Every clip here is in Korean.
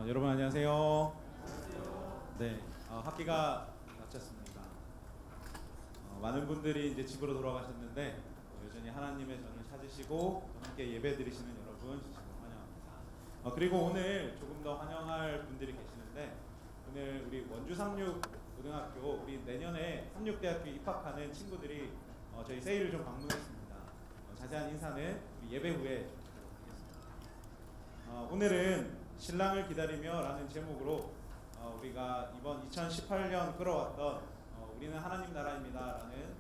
여러분 안녕하세요. 네, 학기가 마쳤습니다. 많은 분들이 이제 집으로 돌아가셨는데 여전히 하나님의 전을 찾으시고 함께 예배드리시는 여러분 진심으로 환영합니다. 그리고 오늘 조금 더 환영할 분들이 계시는데 오늘 우리 원주 삼육고등학교 우리 내년에 삼육대학교 입학하는 친구들이 저희 세일을 좀 방문했습니다. 자세한 인사는 우리 예배 후에 좀 드리도록 하겠습니다. 오늘은 신랑을 기다리며 라는 제목으로 우리가 이번 2018년 끌어왔던 우리는 하나님 나라입니다 라는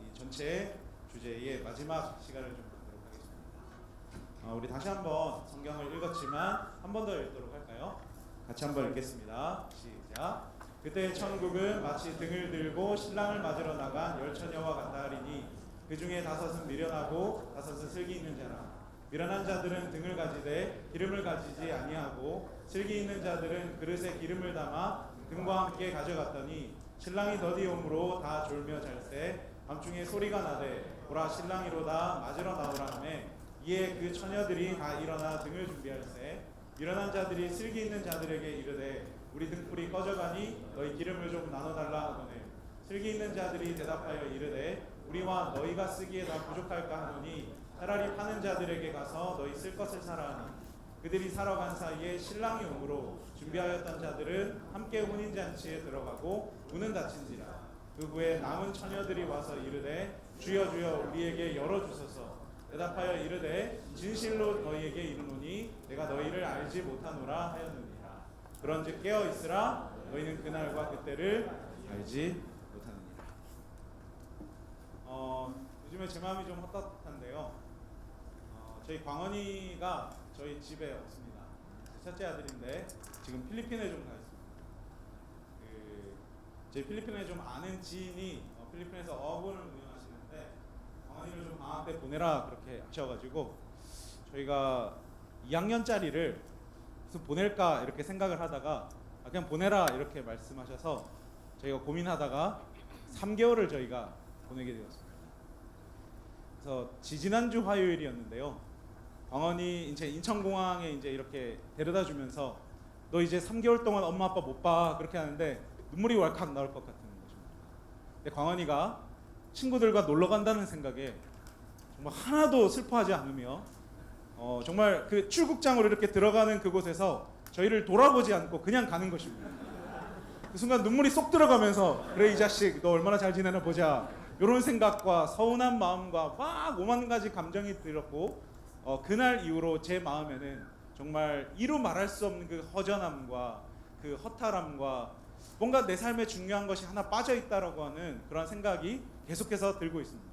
이 전체 주제의 마지막 시간을 좀 갖도록 하겠습니다. 우리 다시 한번 성경을 읽었지만 한 번 더 읽도록 할까요? 같이 한번 읽겠습니다. 시작. 그때 천국은 마치 등을 들고 신랑을 맞으러 나간 열 처녀와 같다 하리니 그 중에 다섯은 미련하고 다섯은 슬기 있는 자라. 미련한 자들은 등을 가지되 기름을 가지지 아니하고 슬기 있는 자들은 그릇에 기름을 담아 등과 함께 가져갔더니 신랑이 더디 오므로 다 졸며 잘세 밤중에 소리가 나되 보라 신랑이로다 맞으러 나오라 하매 이에 그 처녀들이 다 일어나 등을 준비할세 미련한 자들이 슬기 있는 자들에게 이르되 우리 등불이 꺼져가니 너희 기름을 좀 나눠달라 하거늘 슬기 있는 자들이 대답하여 이르되 우리와 너희가 쓰기에 다 부족할까 하노니 차라리 파는 자들에게 가서 너희 쓸 것을 사라 하니 그들이 사러 간 사이에 신랑이 오므로 준비하였던 자들은 함께 혼인잔치에 들어가고 문은 닫힌지라. 그 후에 남은 처녀들이 와서 이르되 주여 주여 우리에게 열어주소서. 대답하여 이르되 진실로 너희에게 이르노니 내가 너희를 알지 못하노라 하였느니라. 그런즉 깨어 있으라. 너희는 그날과 그때를 알지 못하느니라. 요즘에 제 마음이 좀 헛헛한데요. 저희 광원이가 저희 집에 없습니다. 제 첫째 아들인데 지금 필리핀에 좀 가 있습니다. 저희 필리핀에 좀 아는 지인이 필리핀에서 어학원을 운영하시는데 광원이를 좀 방학 때 보내라 그렇게 하셔가지고 저희가 2학년짜리를 무슨 보낼까 이렇게 생각을 하다가 그냥 보내라 이렇게 말씀하셔서 저희가 고민하다가 3개월을 저희가 보내게 되었습니다. 그래서 지지난주 화요일이었는데요. 광원이 이제 인천공항에 이제 이렇게 데려다 주면서 너 이제 3개월 동안 엄마 아빠 못 봐 그렇게 하는데 눈물이 왈칵 나올 것 같은 것입니다. 근데 광원이가 친구들과 놀러 간다는 생각에 정말 하나도 슬퍼하지 않으며 정말 그 출국장으로 이렇게 들어가는 그곳에서 저희를 돌아보지 않고 그냥 가는 것입니다. 그 순간 눈물이 쏙 들어가면서 그래 이 자식 너 얼마나 잘 지내나 보자 이런 생각과 서운한 마음과 막 5만 가지 감정이 들었고 그날 이후로 제 마음에는 정말 이루 말할 수 없는 그 허전함과 그 허탈함과 뭔가 내 삶에 중요한 것이 하나 빠져있다라고 하는 그런 생각이 계속해서 들고 있습니다.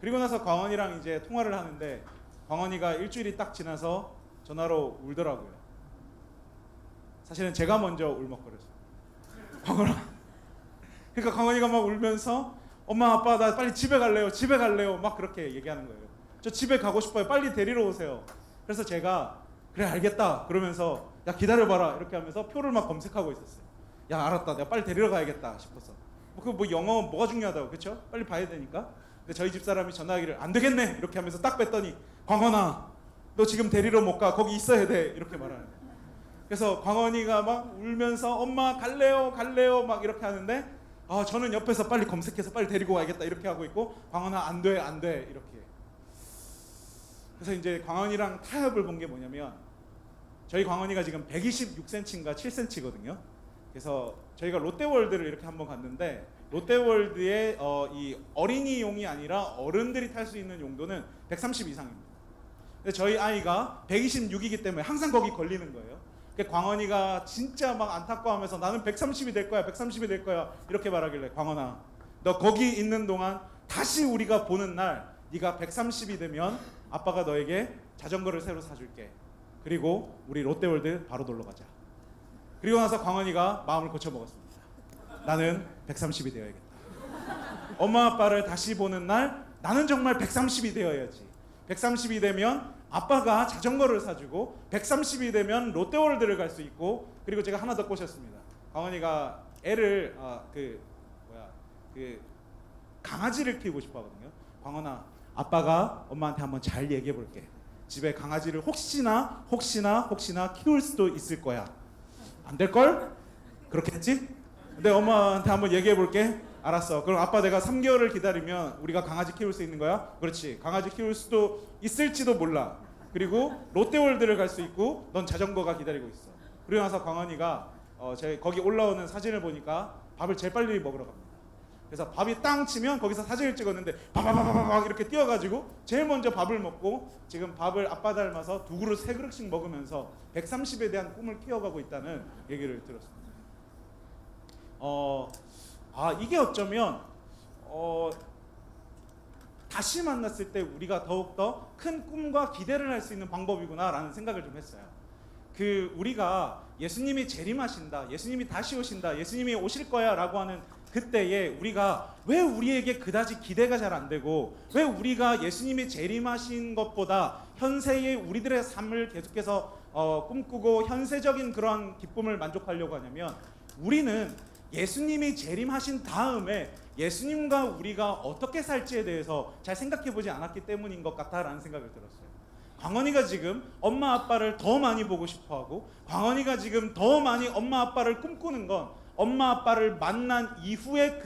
그리고 나서 광원이랑 이제 통화를 하는데 광원이가 일주일이 딱 지나서 전화로 울더라고요. 사실은 제가 먼저 울먹거렸어요. 광원아. 그러니까 광원이가 막 울면서 엄마 아빠 나 빨리 집에 갈래요 막 그렇게 얘기하는 거예요. 저 집에 가고 싶어요. 빨리 데리러 오세요. 그래서 제가 그래 알겠다 그러면서 야 기다려봐라 이렇게 하면서 표를 막 검색하고 있었어요. 야 알았다 내가 빨리 데리러 가야겠다 싶어서 뭐 영어 뭐가 중요하다고 그쵸? 빨리 봐야 되니까. 근데 저희 집사람이 전화하기를 안 되겠네 이렇게 하면서 딱 뺐더니 광원아 너 지금 데리러 못 가 거기 있어야 돼 이렇게 말하는 거예요. 그래서 광원이가 막 울면서 엄마 갈래요 막 이렇게 하는데 저는 옆에서 빨리 검색해서 빨리 데리고 와야겠다 이렇게 하고 있고 광원아 안 돼 이렇게. 그래서 이제 광원이랑 타협을 본 게 뭐냐면 저희 광원이가 지금 126cm인가 7cm거든요. 그래서 저희가 롯데월드를 이렇게 한번 갔는데 롯데월드의 이 어린이용이 아니라 어른들이 탈 수 있는 용도는 130 이상입니다. 근데 저희 아이가 126이기 때문에 항상 거기 걸리는 거예요. 광원이가 진짜 막 안타까워하면서 나는 130이 될 거야 이렇게 말하길래 광원아 너 거기 있는 동안 다시 우리가 보는 날 네가 130이 되면 아빠가 너에게 자전거를 새로 사줄게. 그리고 우리 롯데월드 바로 놀러 가자. 그리고 나서 광원이가 마음을 고쳐먹었습니다. 나는 130이 되어야겠다. 엄마 아빠를 다시 보는 날 나는 정말 130이 되어야지. 130이 되면 아빠가 자전거를 사주고 130이 되면 롯데월드를 갈 수 있고 그리고 제가 하나 더 꼬셨습니다. 광원이가 애를 강아지를 키우고 싶어 하거든요. 광원아 아빠가 엄마한테 한번 잘 얘기해 볼게. 집에 강아지를 혹시나 키울 수도 있을 거야. 안 될걸? 그렇겠지? 근데 엄마한테 한번 얘기해 볼게. 알았어. 그럼 아빠 내가 3개월을 기다리면 우리가 강아지 키울 수 있는 거야? 그렇지. 강아지 키울 수도 있을지도 몰라. 그리고 롯데월드를 갈 수 있고 넌 자전거가 기다리고 있어. 그리고 나서 광원이가 거기 올라오는 사진을 보니까 밥을 제일 빨리 먹으러 갑니다. 그래서 밥이 땅 치면 거기서 사진을 찍었는데 바바바바박 이렇게 뛰어가지고 제일 먼저 밥을 먹고 지금 밥을 아빠 닮아서 2그릇 3그릇씩 먹으면서 130에 대한 꿈을 키워가고 있다는 얘기를 들었습니다. 이게 어쩌면 다시 만났을 때 우리가 더욱더 큰 꿈과 기대를 할 수 있는 방법이구나라는 생각을 좀 했어요. 우리가 예수님이 재림하신다, 예수님이 다시 오신다, 예수님이 오실 거야 라고 하는 그때에 우리가 왜 우리에게 그다지 기대가 잘 안 되고 왜 우리가 예수님이 재림하신 것보다 현세의 우리들의 삶을 계속해서 꿈꾸고 현세적인 그런 기쁨을 만족하려고 하냐면 우리는 예수님이 재림하신 다음에 예수님과 우리가 어떻게 살지에 대해서 잘 생각해 보지 않았기 때문인 것 같다라는 생각을 들었어요. 광원이가 지금 엄마 아빠를 더 많이 보고 싶어하고 광원이가 지금 더 많이 엄마 아빠를 꿈꾸는 건 엄마 아빠를 만난 이후에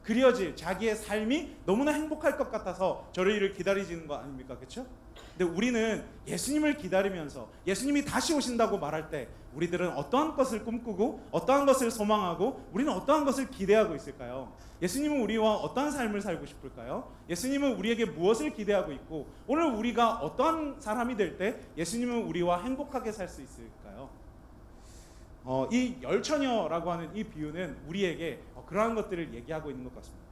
그려질 자기의 삶이 너무나 행복할 것 같아서 저희를 기다리지는 거 아닙니까? 그렇죠? 근데 우리는 예수님을 기다리면서 예수님이 다시 오신다고 말할 때 우리들은 어떠한 것을 꿈꾸고 어떠한 것을 소망하고 우리는 어떠한 것을 기대하고 있을까요? 예수님은 우리와 어떠한 삶을 살고 싶을까요? 예수님은 우리에게 무엇을 기대하고 있고 오늘 우리가 어떠한 사람이 될 때 예수님은 우리와 행복하게 살 수 있을까요? 이 열처녀라고 하는 이 비유는 우리에게 그러한 것들을 얘기하고 있는 것 같습니다.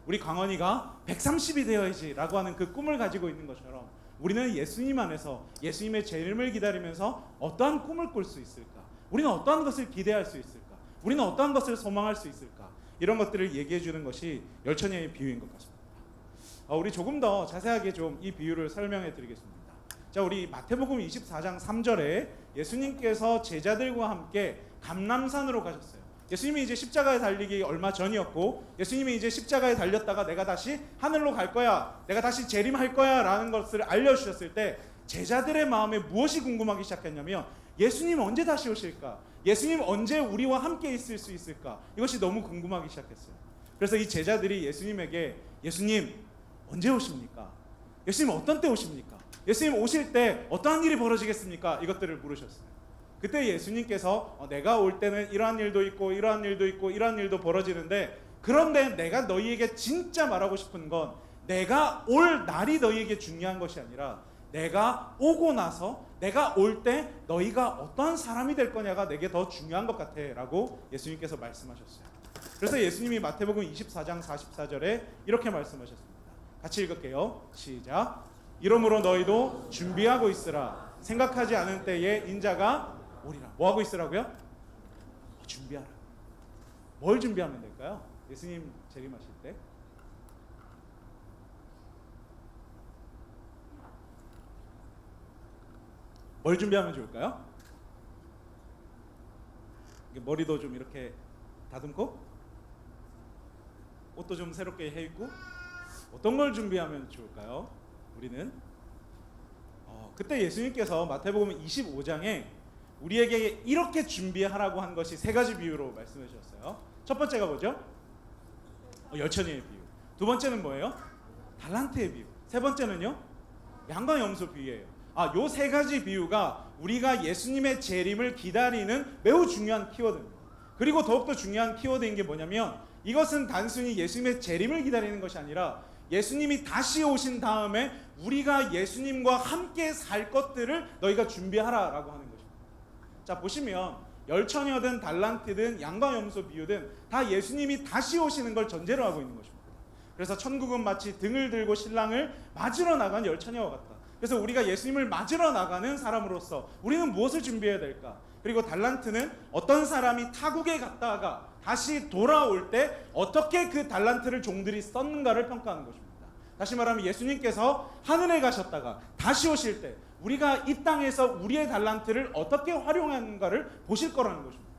우리 광원이가 130이 되어야지 라고 하는 그 꿈을 가지고 있는 것처럼 우리는 예수님 안에서 예수님의 재림을 기다리면서 어떠한 꿈을 꿀 수 있을까? 우리는 어떠한 것을 기대할 수 있을까? 우리는 어떠한 것을 소망할 수 있을까? 이런 것들을 얘기해 주는 것이 열처녀의 비유인 것 같습니다. 우리 조금 더 자세하게 좀 이 비유를 설명해 드리겠습니다. 자, 우리 마태복음 24장 3절에 예수님께서 제자들과 함께 감람산으로 가셨어요. 예수님이 이제 십자가에 달리기 얼마 전이었고 예수님이 이제 십자가에 달렸다가 내가 다시 하늘로 갈 거야, 내가 다시 재림할 거야 라는 것을 알려주셨을 때 제자들의 마음에 무엇이 궁금하기 시작했냐면 예수님 언제 다시 오실까? 예수님 언제 우리와 함께 있을 수 있을까? 이것이 너무 궁금하기 시작했어요. 그래서 이 제자들이 예수님에게 예수님 언제 오십니까? 예수님 어떤 때 오십니까? 예수님 오실 때 어떠한 일이 벌어지겠습니까? 이것들을 물으셨어요. 그때 예수님께서 내가 올 때는 이러한 일도 있고 이러한 일도 있고 이러한 일도 벌어지는데 그런데 내가 너희에게 진짜 말하고 싶은 건 내가 올 날이 너희에게 중요한 것이 아니라 내가 오고 나서 내가 올 때 너희가 어떠한 사람이 될 거냐가 내게 더 중요한 것 같아 라고 예수님께서 말씀하셨어요. 그래서 예수님이 마태복음 24장 44절에 이렇게 말씀하셨습니다. 같이 읽을게요. 시작. 이러므로 너희도 준비하고 있으라. 생각하지 않은 때에 인자가 오리라. 뭐 하고 있으라고요? 준비하라. 뭘 준비하면 될까요? 예수님 재림하실 때 뭘 준비하면 좋을까요? 머리도 좀 이렇게 다듬고 옷도 좀 새롭게 해입고 어떤 걸 준비하면 좋을까요? 우리는 그때 예수님께서 마태복음 25장에 우리에게 이렇게 준비하라고 한 것이 3가지 비유로 말씀해 주셨어요. 첫 번째가 뭐죠? 열처녀의 비유. 두 번째는 뭐예요? 달란트의 비유. 세 번째는요? 양과 염소 비유예요. 요 3가지 비유가 우리가 예수님의 재림을 기다리는 매우 중요한 키워드입니다. 그리고 더욱더 중요한 키워드인 게 뭐냐면 이것은 단순히 예수님의 재림을 기다리는 것이 아니라 예수님이 다시 오신 다음에 우리가 예수님과 함께 살 것들을 너희가 준비하라 라고 하는 것입니다. 자, 보시면 열처녀든 달란트든 양과 염소 비유든 다 예수님이 다시 오시는 걸 전제로 하고 있는 것입니다. 그래서 천국은 마치 등을 들고 신랑을 맞으러 나간 열처녀와 같다. 그래서 우리가 예수님을 맞으러 나가는 사람으로서 우리는 무엇을 준비해야 될까? 그리고 달란트는 어떤 사람이 타국에 갔다가 다시 돌아올 때 어떻게 그 달란트를 종들이 썼는가를 평가하는 것입니다. 다시 말하면 예수님께서 하늘에 가셨다가 다시 오실 때 우리가 이 땅에서 우리의 달란트를 어떻게 활용하는가를 보실 거라는 것입니다.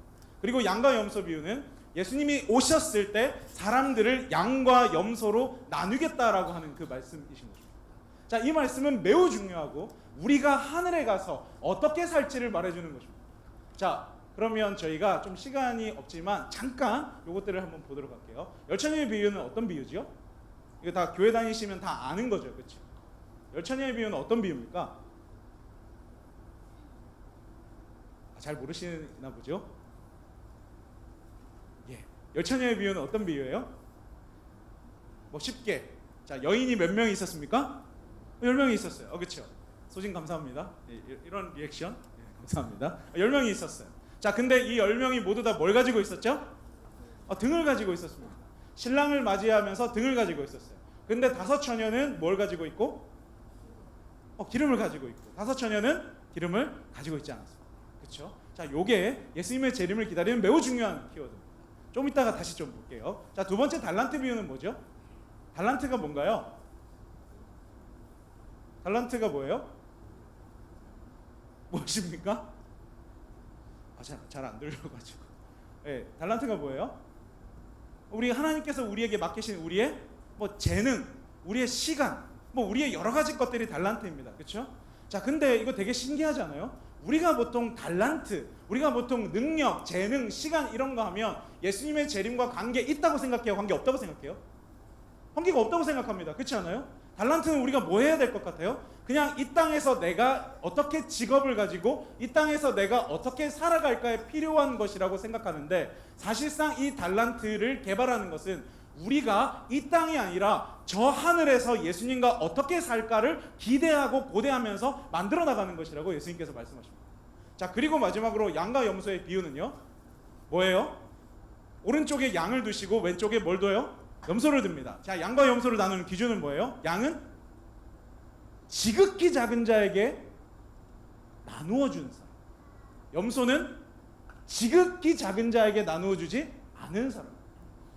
그리고 양과 염소 비유는 예수님이 오셨을 때 사람들을 양과 염소로 나누겠다라고 하는 그 말씀이신 것입니다. 자, 이 말씀은 매우 중요하고 우리가 하늘에 가서 어떻게 살지를 말해주는 것입니다. 자, 그러면 저희가 좀 시간이 없지만 잠깐 요것들을 한번 보도록 할게요. 열처녀의 비유는 어떤 비유지요? 이거 다 교회 다니시면 다 아는 거죠, 그렇죠? 열처녀의 비유는 어떤 비유입니까? 잘 모르시나 보죠? 예, 열처녀의 비유는 어떤 비유예요? 뭐 쉽게, 자, 여인이 몇 명이 있었습니까? 10명이 있었어요. 그렇죠? 소진 감사합니다. 예, 이런 리액션 감사합니다. 10명이 있었어요. 자, 근데 이 10명이 모두 다 뭘 가지고 있었죠? 등을 가지고 있었습니다. 신랑을 맞이하면서 등을 가지고 있었어요. 근데 5 처녀는 뭘 가지고 있고? 기름을 가지고 있고 5 처녀는 기름을 가지고 있지 않았습니다. 그렇죠? 자, 요게 예수님의 재림을 기다리는 매우 중요한 키워드입니다. 좀 이따가 다시 좀 볼게요. 자, 두 번째 달란트 비유는 뭐죠? 달란트가 뭔가요? 달란트가 뭐예요? 무엇입니까? 잘 안 들려가지고. 네, 달란트가 뭐예요? 우리 하나님께서 우리에게 맡기신 우리의 뭐 재능, 우리의 시간, 뭐 우리의 여러 가지 것들이 달란트입니다. 그렇죠? 자, 근데 이거 되게 신기하지 않아요? 우리가 보통 달란트, 우리가 보통 능력, 재능, 시간 이런 거 하면 예수님의 재림과 관계 있다고 생각해요? 관계 없다고 생각해요? 관계가 없다고 생각합니다. 그렇지 않아요? 달란트는 우리가 뭐 해야 될 것 같아요? 그냥 이 땅에서 내가 어떻게 직업을 가지고 이 땅에서 내가 어떻게 살아갈까에 필요한 것이라고 생각하는데, 사실상 이 달란트를 개발하는 것은 우리가 이 땅이 아니라 저 하늘에서 예수님과 어떻게 살까를 기대하고 고대하면서 만들어 나가는 것이라고 예수님께서 말씀하십니다. 자, 그리고 마지막으로 양과 염소의 비유는요, 뭐예요? 오른쪽에 양을 두시고 왼쪽에 뭘 둬요? 염소를 듭니다. 자, 양과 염소를 나누는 기준은 뭐예요? 양은 지극히 작은 자에게 나누어 주는 사람, 염소는 지극히 작은 자에게 나누어 주지 않은 사람.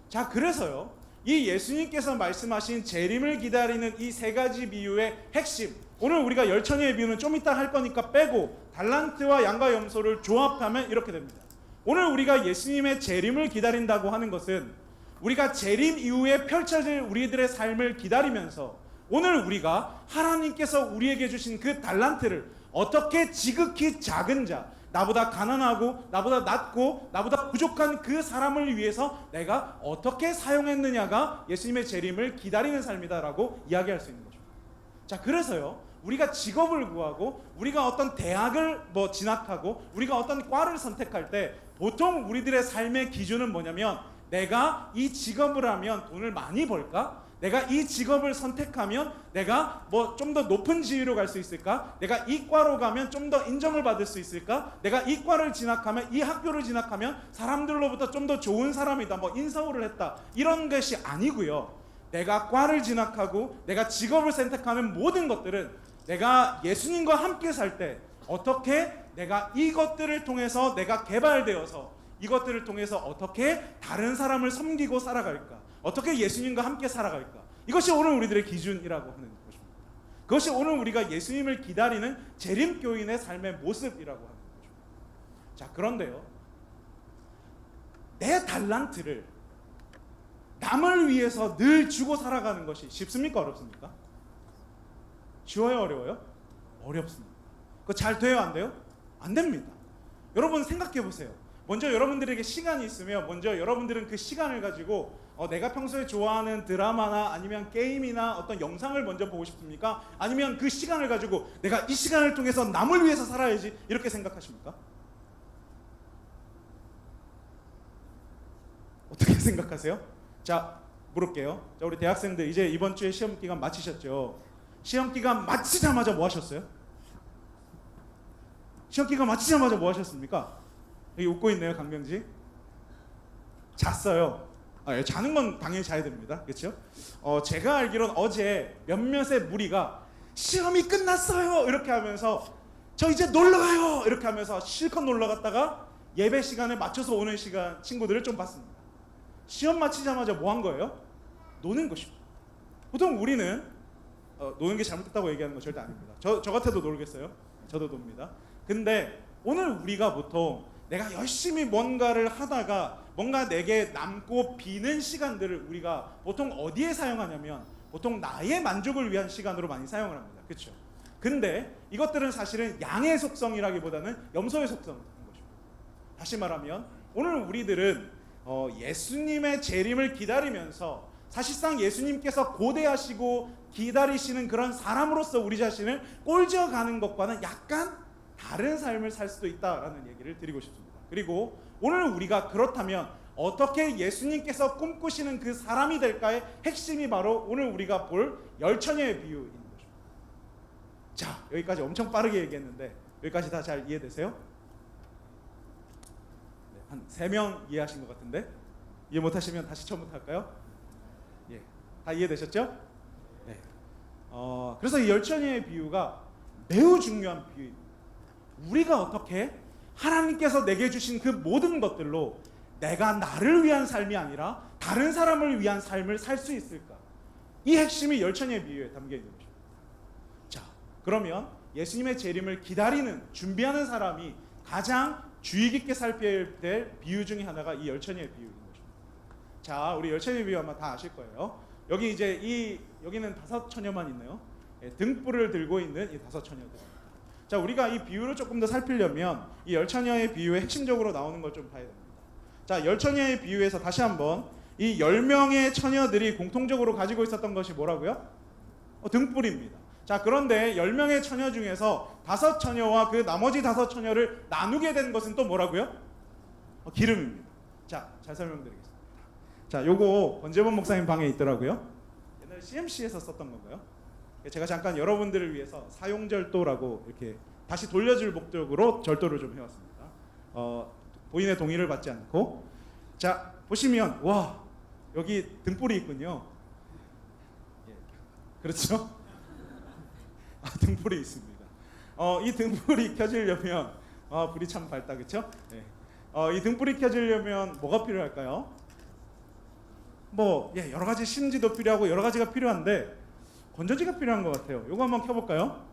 자, 그래서요, 이 예수님께서 말씀하신 재림을 기다리는 이 3가지 비유의 핵심, 오늘 우리가 열처녀의 비유는 좀 이따 할 거니까 빼고 달란트와 양과 염소를 조합하면 이렇게 됩니다. 오늘 우리가 예수님의 재림을 기다린다고 하는 것은 우리가 재림 이후에 펼쳐질 우리들의 삶을 기다리면서 오늘 우리가 하나님께서 우리에게 주신 그 달란트를 어떻게 지극히 작은 자, 나보다 가난하고 나보다 낮고 나보다 부족한 그 사람을 위해서 내가 어떻게 사용했느냐가 예수님의 재림을 기다리는 삶이다라고 이야기할 수 있는 거죠. 자, 그래서요, 우리가 직업을 구하고 우리가 어떤 대학을 진학하고 우리가 어떤 과를 선택할 때 보통 우리들의 삶의 기준은 뭐냐면, 내가 이 직업을 하면 돈을 많이 벌까? 내가 이 직업을 선택하면 내가 좀 더 높은 지위로 갈 수 있을까? 내가 이 과로 가면 좀 더 인정을 받을 수 있을까? 내가 이 과를 진학하면, 이 학교를 진학하면 사람들로부터 좀 더 좋은 사람이다, 인서울을 했다, 이런 것이 아니고요. 내가 과를 진학하고 내가 직업을 선택하는 모든 것들은 내가 예수님과 함께 살 때 어떻게 내가 이것들을 통해서 내가 개발되어서 이것들을 통해서 어떻게 다른 사람을 섬기고 살아갈까, 어떻게 예수님과 함께 살아갈까, 이것이 오늘 우리들의 기준이라고 하는 것입니다. 그것이 오늘 우리가 예수님을 기다리는 재림교인의 삶의 모습이라고 하는 거죠. 자, 그런데요, 내 달란트를 남을 위해서 늘 주고 살아가는 것이 쉽습니까? 어렵습니까? 쉬워요? 어려워요? 어렵습니다. 그거 잘 돼요? 안 돼요? 안 됩니다. 여러분 생각해 보세요. 먼저 여러분들에게 시간이 있으면 먼저 여러분들은 그 시간을 가지고 내가 평소에 좋아하는 드라마나 아니면 게임이나 어떤 영상을 먼저 보고 싶습니까? 아니면 그 시간을 가지고 내가 이 시간을 통해서 남을 위해서 살아야지, 이렇게 생각하십니까? 어떻게 생각하세요? 자, 물을게요. 자, 우리 대학생들 이제 이번 주에 시험 기간 마치셨죠? 시험 기간 마치자마자 뭐 하셨어요? 시험 기간 마치자마자 뭐 하셨습니까? 여기 웃고 있네요, 강병지. 잤어요. 자는 건 당연히 자야 됩니다. 그렇죠? 제가 알기로는 어제 몇몇의 무리가 시험이 끝났어요 이렇게 하면서 저 이제 놀러 가요 이렇게 하면서 실컷 놀러 갔다가 예배 시간에 맞춰서 오는 시간 친구들을 좀 봤습니다. 시험 마치자마자 뭐 한 거예요? 노는 것입니다. 보통 우리는 노는 게 잘못됐다고 얘기하는 거 절대 아닙니다. 저 같아도 놀겠어요? 저도 놉니다. 근데 오늘 우리가 보통 내가 열심히 뭔가를 하다가 뭔가 내게 남고 비는 시간들을 우리가 보통 어디에 사용하냐면 보통 나의 만족을 위한 시간으로 많이 사용을 합니다. 그렇죠? 근데 이것들은 사실은 양의 속성이라기보다는 염소의 속성인 것입니다. 다시 말하면 오늘 우리들은 예수님의 재림을 기다리면서 사실상 예수님께서 고대하시고 기다리시는 그런 사람으로서 우리 자신을 꼴지어가는 것과는 약간 다른 삶을 살 수도 있다라는 얘기를 드리고 싶습니다. 그리고 오늘 우리가 그렇다면 어떻게 예수님께서 꿈꾸시는 그 사람이 될까의 핵심이 바로 오늘 우리가 볼 열처녀의 비유인 것입니다. 자, 여기까지 엄청 빠르게 얘기했는데 여기까지 다 잘 이해되세요? 네, 한 3명 이해하신 것 같은데 이해 못하시면 다시 처음부터 할까요? 예, 다 이해되셨죠? 네. 그래서 이 열처녀의 비유가 매우 중요한 비유입니다. 우리가 어떻게 하나님께서 내게 주신 그 모든 것들로 내가 나를 위한 삶이 아니라 다른 사람을 위한 삶을 살 수 있을까? 이 핵심이 열처녀의 비유에 담겨 있는 것입니다. 자, 그러면 예수님의 재림을 기다리는, 준비하는 사람이 가장 주의 깊게 살펴야 될 비유 중에 하나가 이 열처녀의 비유인 것입니다. 자, 우리 열처녀의 비유 아마 다 아실 거예요. 여기 이제 여기는 5 처녀만 있네요. 등불을 들고 있는 이 5 처녀들. 자, 우리가 이 비유를 조금 더 살피려면 이 열처녀의 비유의 핵심적으로 나오는 걸 좀 봐야 됩니다. 자, 열처녀의 비유에서 다시 한번 이 10명의 처녀들이 공통적으로 가지고 있었던 것이 뭐라고요? 등불입니다. 자, 그런데 10명의 처녀 중에서 5 처녀와 그 나머지 5 처녀를 나누게 된 것은 또 뭐라고요? 기름입니다. 자, 잘 설명드리겠습니다. 자, 요거 권재범 목사님 방에 있더라고요. 옛날에 CMC에서 썼던 건가요? 제가 잠깐 여러분들을 위해서 사용절도라고 이렇게 다시 돌려줄 목적으로 절도를 좀 해왔습니다. 본인의 동의를 받지 않고. 자, 보시면 와, 여기 등불이 있군요. 예, 그렇죠? 등불이 있습니다. 이 등불이 켜지려면 불이 참 밝다, 그렇죠? 네. 이 등불이 켜지려면 뭐가 필요할까요? 여러 가지 심지도 필요하고 여러 가지가 필요한데 건전지가 필요한 것 같아요. 요거 한번 켜볼까요?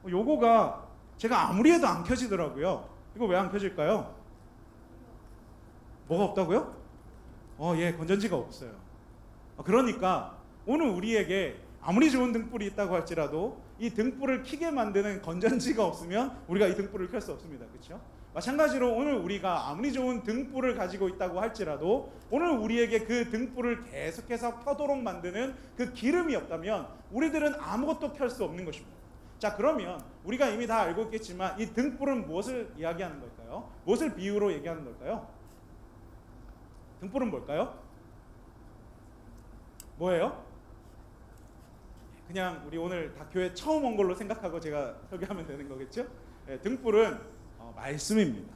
요거가 제가 아무리 해도 안 켜지더라고요. 이거 왜 안 켜질까요? 뭐가 없다고요? 예, 건전지가 없어요. 그러니까 오늘 우리에게 아무리 좋은 등불이 있다고 할지라도 이 등불을 켜게 만드는 건전지가 없으면 우리가 이 등불을 켤 수 없습니다. 그렇죠? 마찬가지로 오늘 우리가 아무리 좋은 등불을 가지고 있다고 할지라도 오늘 우리에게 그 등불을 계속해서 켜도록 만드는 그 기름이 없다면 우리들은 아무것도 켤 수 없는 것입니다. 자, 그러면 우리가 이미 다 알고 있겠지만 이 등불은 무엇을 이야기하는 걸까요? 무엇을 비유로 얘기하는 걸까요? 등불은 뭘까요? 뭐예요? 그냥 우리 오늘 다 교회 처음 온 걸로 생각하고 제가 설교하면 되는 거겠죠? 네, 등불은 말씀입니다.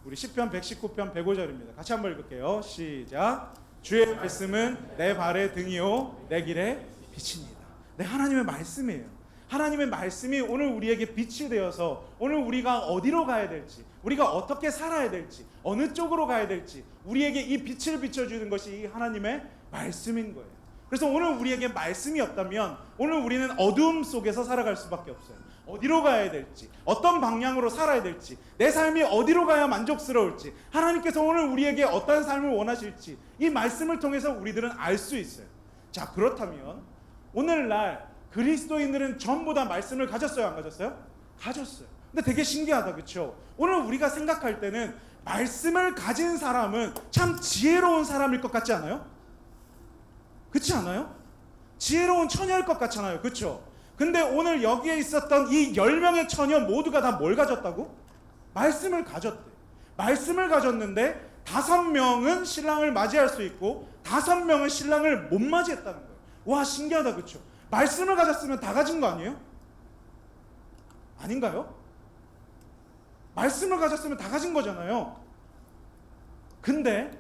우리 시편 119편 105절입니다. 같이 한번 읽을게요. 시작. 주의 말씀은 내 발의 등이요 내 길의 빛입니다. 네, 하나님의 말씀이에요. 하나님의 말씀이 오늘 우리에게 빛이 되어서 오늘 우리가 어디로 가야 될지, 우리가 어떻게 살아야 될지, 어느 쪽으로 가야 될지 우리에게 이 빛을 비춰주는 것이 이 하나님의 말씀인 거예요. 그래서 오늘 우리에게 말씀이 없다면 오늘 우리는 어두움 속에서 살아갈 수밖에 없어요. 어디로 가야 될지, 어떤 방향으로 살아야 될지, 내 삶이 어디로 가야 만족스러울지, 하나님께서 오늘 우리에게 어떤 삶을 원하실지 이 말씀을 통해서 우리들은 알 수 있어요. 자, 그렇다면 오늘날 그리스도인들은 전부 다 말씀을 가졌어요, 안 가졌어요? 가졌어요. 근데 되게 신기하다, 그렇죠? 오늘 우리가 생각할 때는 말씀을 가진 사람은 참 지혜로운 사람일 것 같지 않아요? 그렇지 않아요? 지혜로운 처녀일 것 같잖아요, 그렇죠? 근데 오늘 여기에 있었던 이 10명의 처녀 모두가 다 뭘 가졌다고? 말씀을 가졌대. 말씀을 가졌는데 5명은 신랑을 맞이할 수 있고 5명은 신랑을 못 맞이했다는 거예요. 와, 신기하다, 그렇죠? 말씀을 가졌으면 다 가진 거 아니에요? 아닌가요? 말씀을 가졌으면 다 가진 거잖아요. 근데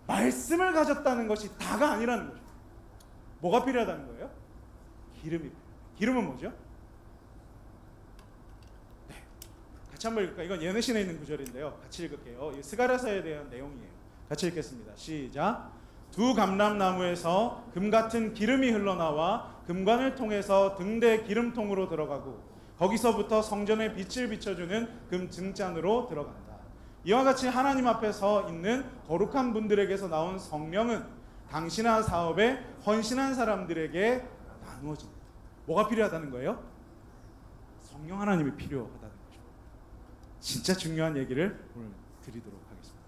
말씀을 가졌다는 것이 다가 아니라는 거죠. 뭐가 필요하다는 거예요? 기름이 필요해요. 기름은 뭐죠? 네, 같이 한번 읽을까요? 이건 예내신에 있는 구절인데요. 같이 읽을게요. 이 스가랴서에 대한 내용이에요. 같이 읽겠습니다. 시작. 두 감람나무에서 금같은 기름이 흘러나와 금관을 통해서 등대 기름통으로 들어가고 거기서부터 성전에 빛을 비춰주는 금 증잔으로 들어간다. 이와 같이 하나님 앞에 서 있는 거룩한 분들에게서 나온 성령은 당신의 사업에 헌신한 사람들에게 나누어진다. 뭐가 필요하다는 거예요? 성령 하나님이 필요하다는 거죠. 진짜 중요한 얘기를 오늘 드리도록 하겠습니다.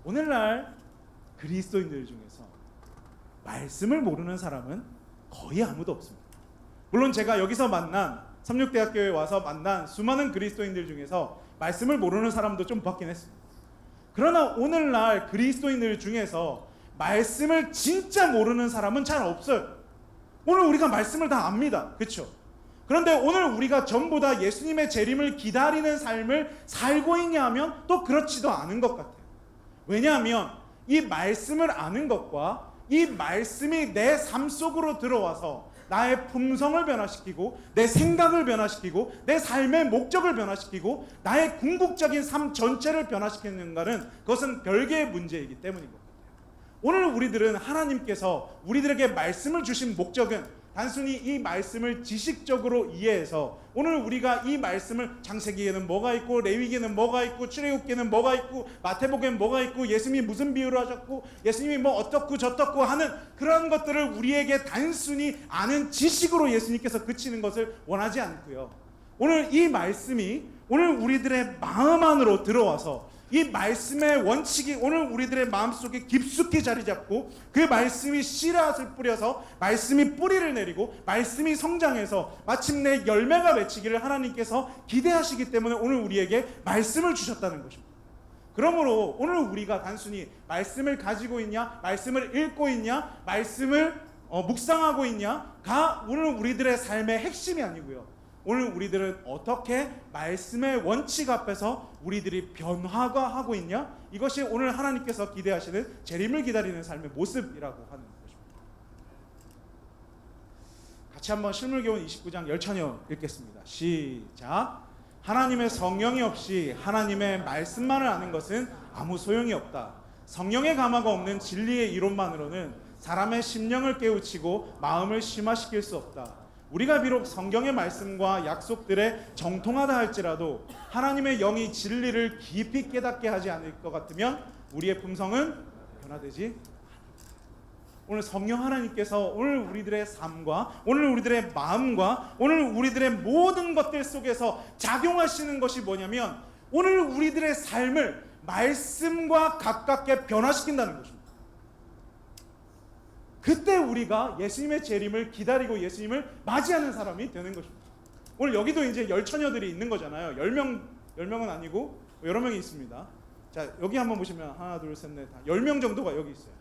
오늘날 그리스도인들 중에서 말씀을 모르는 사람은 거의 아무도 없습니다. 물론 제가 여기서 만난 삼육대학교에 와서 만난 수많은 그리스도인들 중에서 말씀을 모르는 사람도 좀 봤긴 했습니다. 그러나 오늘날 그리스도인들 중에서 말씀을 진짜 모르는 사람은 잘 없어요. 오늘 우리가 말씀을 다 압니다. 그렇죠? 그런데 오늘 우리가 전부 다 예수님의 재림을 기다리는 삶을 살고 있냐 하면 또 그렇지도 않은 것 같아요. 왜냐하면 이 말씀을 아는 것과 이 말씀이 내 삶 속으로 들어와서 나의 품성을 변화시키고 내 생각을 변화시키고 내 삶의 목적을 변화시키고 나의 궁극적인 삶 전체를 변화시키는가는 그것은 별개의 문제이기 때문인 것 같아요. 오늘 우리들은 하나님께서 우리들에게 말씀을 주신 목적은 단순히 이 말씀을 지식적으로 이해해서 오늘 우리가 이 말씀을 창세기에는 뭐가 있고 레위기에는 뭐가 있고 출애굽기에는 뭐가 있고 마태복음에는 뭐가 있고 예수님이 무슨 비유를 하셨고 예수님이 뭐 어떻고 저떻고 하는 그런 것들을 우리에게 단순히 아는 지식으로 예수님께서 그치는 것을 원하지 않고요. 오늘 이 말씀이 오늘 우리들의 마음 안으로 들어와서 이 말씀의 원칙이 오늘 우리들의 마음속에 깊숙이 자리 잡고 그 말씀이 씨앗을 뿌려서 말씀이 뿌리를 내리고 말씀이 성장해서 마침내 열매가 맺히기를 하나님께서 기대하시기 때문에 오늘 우리에게 말씀을 주셨다는 것입니다. 그러므로 오늘 우리가 단순히 말씀을 가지고 있냐, 말씀을 읽고 있냐, 말씀을 묵상하고 있냐가 오늘 우리들의 삶의 핵심이 아니고요. 오늘 우리들은 어떻게 말씀의 원칙 앞에서 우리들이 변화가하고 있냐? 이것이 오늘 하나님께서 기대하시는 재림을 기다리는 삶의 모습이라고 하는 것입니다. 같이 한번 실물교훈 29장 열찬여 읽겠습니다. 시작. 하나님의 성령이 없이 하나님의 말씀만을 아는 것은 아무 소용이 없다. 성령의 감화가 없는 진리의 이론만으로는 사람의 심령을 깨우치고 마음을 심화시킬 수 없다. 우리가 비록 성경의 말씀과 약속들에 정통하다 할지라도 하나님의 영이 진리를 깊이 깨닫게 하지 않을 것 같으면 우리의 품성은 변화되지 않습니다. 오늘 성령 하나님께서 오늘 우리들의 삶과 오늘 우리들의 마음과 오늘 우리들의 모든 것들 속에서 작용하시는 것이 뭐냐면 오늘 우리들의 삶을 말씀과 가깝게 변화시킨다는 것입니다. 그때 우리가 예수님의 재림을 기다리고 예수님을 맞이하는 사람이 되는 것입니다. 오늘 여기도 이제 열처녀들이 있는 거잖아요. 10명은 아니고 여러 명이 있습니다. 자, 여기 한번 보시면 하나, 둘, 셋, 넷, 다 10명 정도가 여기 있어요.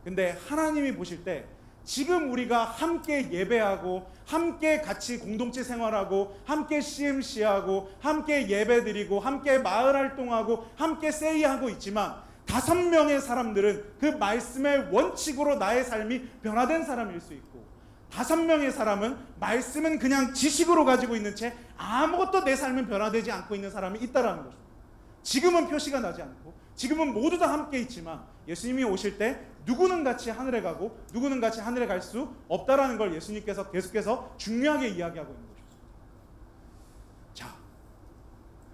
근데 하나님이 보실 때 지금 우리가 함께 예배하고 함께 같이 공동체 생활하고 함께 CMC하고 함께 예배드리고 함께 마을 활동하고 함께 세이하고 있지만 5명의 사람들은 그 말씀의 원칙으로 나의 삶이 변화된 사람일 수 있고 5명의 사람은 말씀은 그냥 지식으로 가지고 있는 채 아무것도 내 삶은 변화되지 않고 있는 사람이 있다라는 것입니다. 지금은 표시가 나지 않고 지금은 모두 다 함께 있지만 예수님이 오실 때 누구는 같이 하늘에 가고 누구는 같이 하늘에 갈 수 없다라는 걸 예수님께서 계속해서 중요하게 이야기하고 있는 것입니다. 자,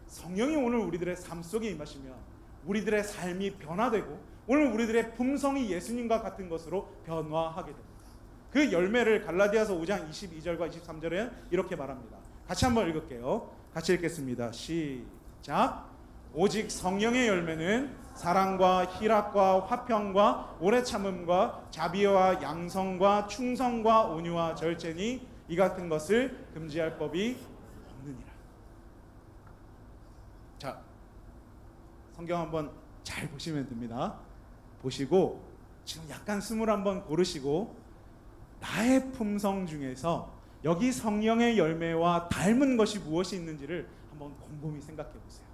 성령이 오늘 우리들의 삶 속에 임하시면 우리들의 삶이 변화되고 오늘 우리들의 품성이 예수님과 같은 것으로 변화하게 됩니다. 그 열매를 갈라디아서 5장 22절과 23절에 이렇게 말합니다. 같이 한번 읽을게요. 같이 읽겠습니다. 시작. 오직 성령의 열매는 사랑과 희락과 화평과 오래 참음과 자비와 양성과 충성과 온유와 절제니 이 같은 것을 금지할 법이 없느니라. 자, 성경 한번 잘 보시면 됩니다. 보시고 지금 약간 숨을 한번 고르시고 나의 품성 중에서 여기 성령의 열매와 닮은 것이 무엇이 있는지를 한번 곰곰이 생각해 보세요.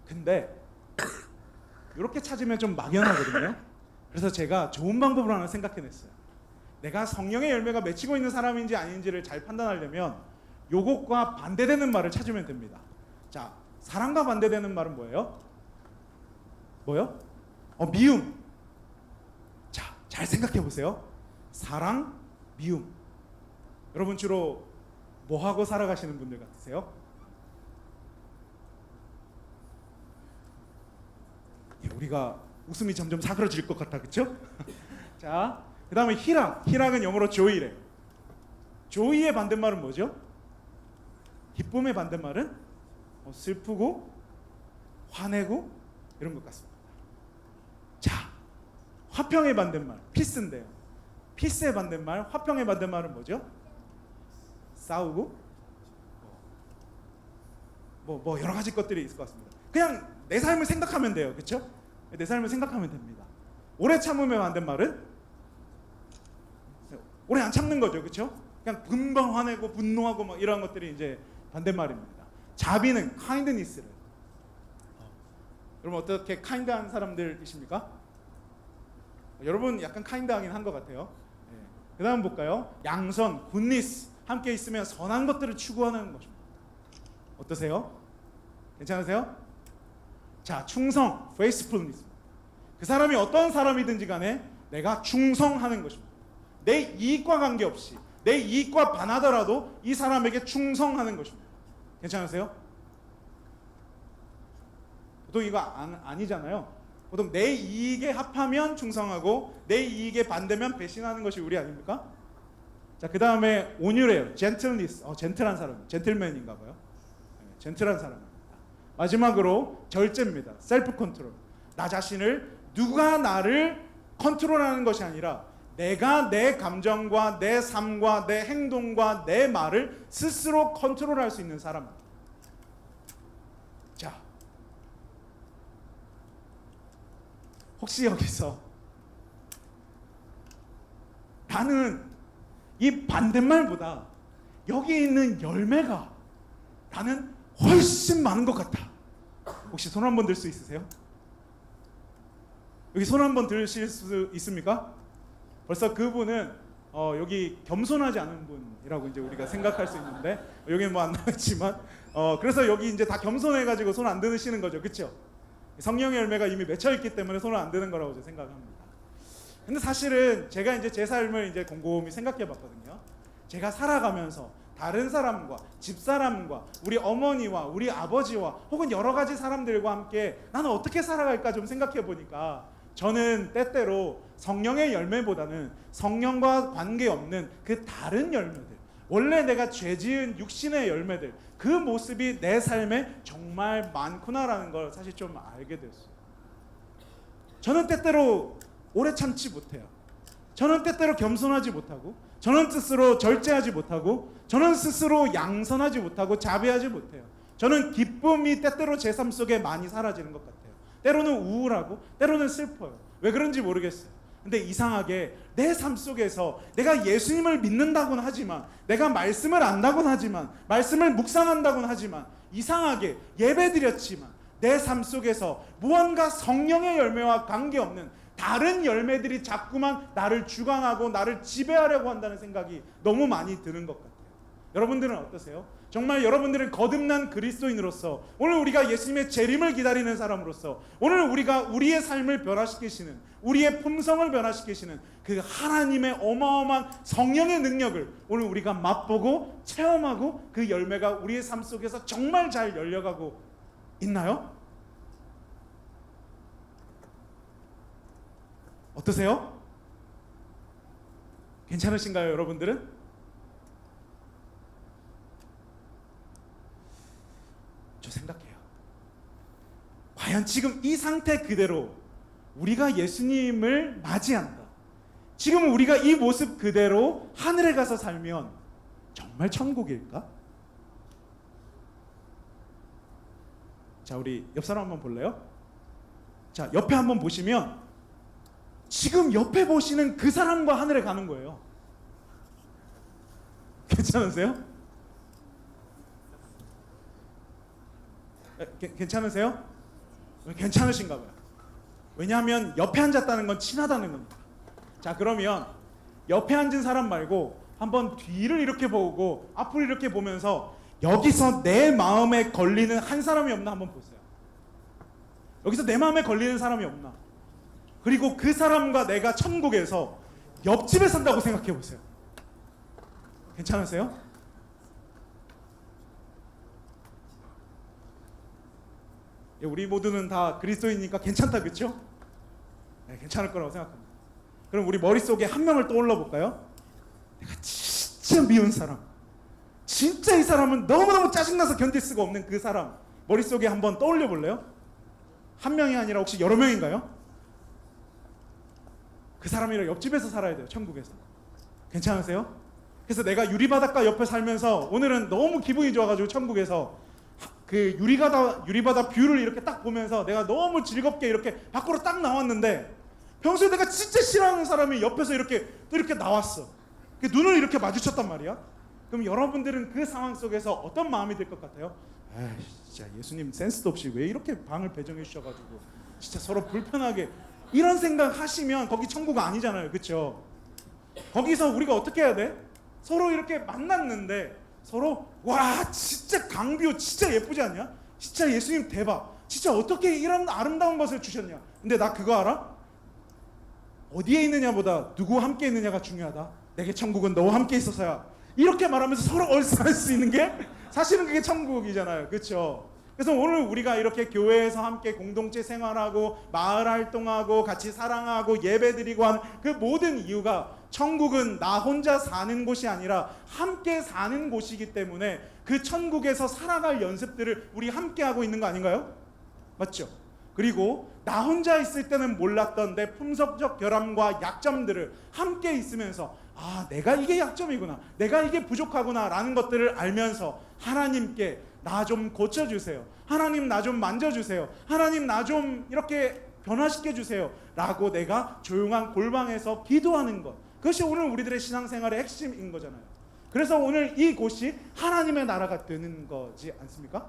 근데 이렇게 찾으면 좀 막연하거든요. 그래서 제가 좋은 방법을 하나 생각해냈어요. 내가 성령의 열매가 맺히고 있는 사람인지 아닌지를 잘 판단하려면 요것과 반대되는 말을 찾으면 됩니다. 자, 사랑과 반대되는 말은 뭐예요? 뭐요? 미움. 자, 잘 생각해 보세요. 사랑, 미움. 여러분 주로 뭐 하고 살아가시는 분들 같으세요? 우리가 웃음이 점점 사그러질 것 같아, 그렇죠? 자, 그 다음에 희락은 영어로 joy래요. joy의 반대말은 뭐죠? 기쁨의 반대말은 슬프고 화내고 이런 것 같습니다. 자, 화평의 반대말 peace인데요. peace의 반대말, 화평의 반대말은 뭐죠? 싸우고 뭐 여러 가지 것들이 있을 것 같습니다. 그냥 내 삶을 생각하면 돼요, 그렇죠? 내 삶을 생각하면 됩니다. 오래 참음의 반대말은 오래 안 참는 거죠, 그렇죠? 그냥 금방 화내고 분노하고 막 이런 것들이 이제 반대말입니다. 자비는 kindness를. 여러분 어떻게 kind한 사람들이십니까? 여러분 약간 kind하긴 한 것 같아요. 네. 그 다음 볼까요? 양선, goodness, 함께 있으면 선한 것들을 추구하는 것입니다. 어떠세요? 괜찮으세요? 자, 충성, faithfulness. 그 사람이 어떤 사람이든지 간에 내가 충성하는 것입니다. 내 이익과 관계없이 내 이익과 반하더라도 이 사람에게 충성하는 것입니다. 괜찮으세요? 보통 이거 아니잖아요. 보통 내 이익에 합하면 충성하고 내 이익에 반대면 배신하는 것이 우리 아닙니까? 자, 그 다음에 온유래요. gentleness, 젠틀한 사람, 젠틀맨인가 봐요. 네, 젠틀한 사람입니다. 마지막으로 절제입니다. 셀프 컨트롤. 나 자신을 누가 나를 컨트롤하는 것이 아니라 내가 내 감정과 내 삶과 내 행동과 내 말을 스스로 컨트롤할 수 있는 사람입니다. 자, 혹시 여기서 나는 이 반대말보다 여기 있는 열매가 나는 훨씬 많은 것 같아. 혹시 손 한번 들 수 있으세요? 여기 손 한번 들으실 수 있습니까? 벌써 그분은 여기 겸손하지 않은 분이라고 이제 우리가 생각할 수 있는데 여기는 뭐 안 나왔지만 그래서 여기 이제 다 겸손해가지고 손 안 드시는 거죠, 그렇죠? 성령의 열매가 이미 맺혀 있기 때문에 손을 안 드는 거라고 저는 생각합니다. 근데 사실은 제가 이제 제 삶을 이제 곰곰이 생각해봤거든요. 제가 살아가면서 다른 사람과 집사람과 우리 어머니와 우리 아버지와 혹은 여러 가지 사람들과 함께 나는 어떻게 살아갈까 좀 생각해 보니까 저는 때때로 성령의 열매보다는 성령과 관계없는 그 다른 열매들, 원래 내가 죄지은 육신의 열매들, 그 모습이 내 삶에 정말 많구나라는 걸 사실 좀 알게 됐어요. 저는 때때로 오래 참지 못해요. 저는 때때로 겸손하지 못하고, 저는 스스로 절제하지 못하고, 저는 스스로 양선하지 못하고 자비하지 못해요. 저는 기쁨이 때때로 제 삶 속에 많이 사라지는 것 같아요. 때로는 우울하고 때로는 슬퍼요. 왜 그런지 모르겠어요. 근데 이상하게 내 삶 속에서 내가 예수님을 믿는다고는 하지만, 내가 말씀을 안다고는 하지만, 말씀을 묵상한다고는 하지만, 이상하게 예배드렸지만 내 삶 속에서 무언가 성령의 열매와 관계없는 다른 열매들이 자꾸만 나를 주관하고 나를 지배하려고 한다는 생각이 너무 많이 드는 것 같아요. 여러분들은 어떠세요? 정말 여러분들은 거듭난 그리스도인으로서, 오늘 우리가 예수님의 재림을 기다리는 사람으로서, 오늘 우리가 우리의 삶을 변화시키시는, 우리의 품성을 변화시키시는 그 하나님의 어마어마한 성령의 능력을 오늘 우리가 맛보고 체험하고 그 열매가 우리의 삶 속에서 정말 잘 열려가고 있나요? 어떠세요? 괜찮으신가요, 여러분들은? 저 생각해요. 과연 지금 이 상태 그대로 우리가 예수님을 맞이한다, 지금 우리가 이 모습 그대로 하늘에 가서 살면 정말 천국일까? 자, 우리 옆 사람 한번 볼래요? 자, 옆에 한번 보시면 지금 옆에 보시는 그 사람과 하늘에 가는 거예요. 괜찮으세요? 괜찮으세요? 괜찮으신가 봐요. 왜냐하면 옆에 앉았다는 건 친하다는 겁니다. 자, 그러면 옆에 앉은 사람 말고 한번 뒤를 이렇게 보고 앞을 이렇게 보면서 여기서 내 마음에 걸리는 한 사람이 없나 한번 보세요. 여기서 내 마음에 걸리는 사람이 없나? 그리고 그 사람과 내가 천국에서 옆집에 산다고 생각해 보세요. 괜찮으세요? 예, 우리 모두는 다 그리스도이니까 괜찮다, 그렇죠? 네, 괜찮을 거라고 생각합니다. 그럼 우리 머릿속에 한 명을 떠올려 볼까요? 내가 진짜 미운 사람, 진짜 이 사람은 너무너무 짜증나서 견딜 수가 없는 그 사람 머릿속에 한번 떠올려 볼래요? 한 명이 아니라 혹시 여러 명인가요? 그 사람이랑 옆집에서 살아야 돼요, 천국에서. 괜찮으세요? 그래서 내가 유리바닷가 옆에 살면서 오늘은 너무 기분이 좋아가지고 천국에서 그 유리바다 뷰를 이렇게 딱 보면서 내가 너무 즐겁게 이렇게 밖으로 딱 나왔는데, 평소에 내가 진짜 싫어하는 사람이 옆에서 이렇게 또 이렇게 나왔어. 눈을 이렇게 마주쳤단 말이야. 그럼 여러분들은 그 상황 속에서 어떤 마음이 들 것 같아요? 아, 진짜 예수님 센스도 없이 왜 이렇게 방을 배정해 주셔가지고 진짜 서로 불편하게, 이런 생각 하시면 거기 천국 아니잖아요, 그렇죠? 거기서 우리가 어떻게 해야 돼? 서로 이렇게 만났는데 서로 와 진짜 강뷰 진짜 예쁘지 않냐? 진짜 예수님 대박, 진짜 어떻게 이런 아름다운 것을 주셨냐? 근데 나 그거 알아? 어디에 있느냐보다 누구 함께 있느냐가 중요하다. 내게 천국은 너와 함께 있어서야. 이렇게 말하면서 서로 얼싸할 수 있는 게 사실은 그게 천국이잖아요, 그렇죠? 그래서 오늘 우리가 이렇게 교회에서 함께 공동체 생활하고 마을 활동하고 같이 사랑하고 예배드리고 하는 그 모든 이유가, 천국은 나 혼자 사는 곳이 아니라 함께 사는 곳이기 때문에 그 천국에서 살아갈 연습들을 우리 함께 하고 있는 거 아닌가요? 맞죠? 그리고 나 혼자 있을 때는 몰랐던 내 품성적 결함과 약점들을 함께 있으면서 아, 내가 이게 약점이구나, 내가 이게 부족하구나 라는 것들을 알면서 하나님께 나 좀 고쳐주세요, 하나님 나 좀 만져주세요, 하나님 나 좀 이렇게 변화시켜 주세요 라고 내가 조용한 골방에서 기도하는 것, 그것이 오늘 우리들의 신앙생활의 핵심인 거잖아요. 그래서 오늘 이곳이 하나님의 나라가 되는 거지 않습니까?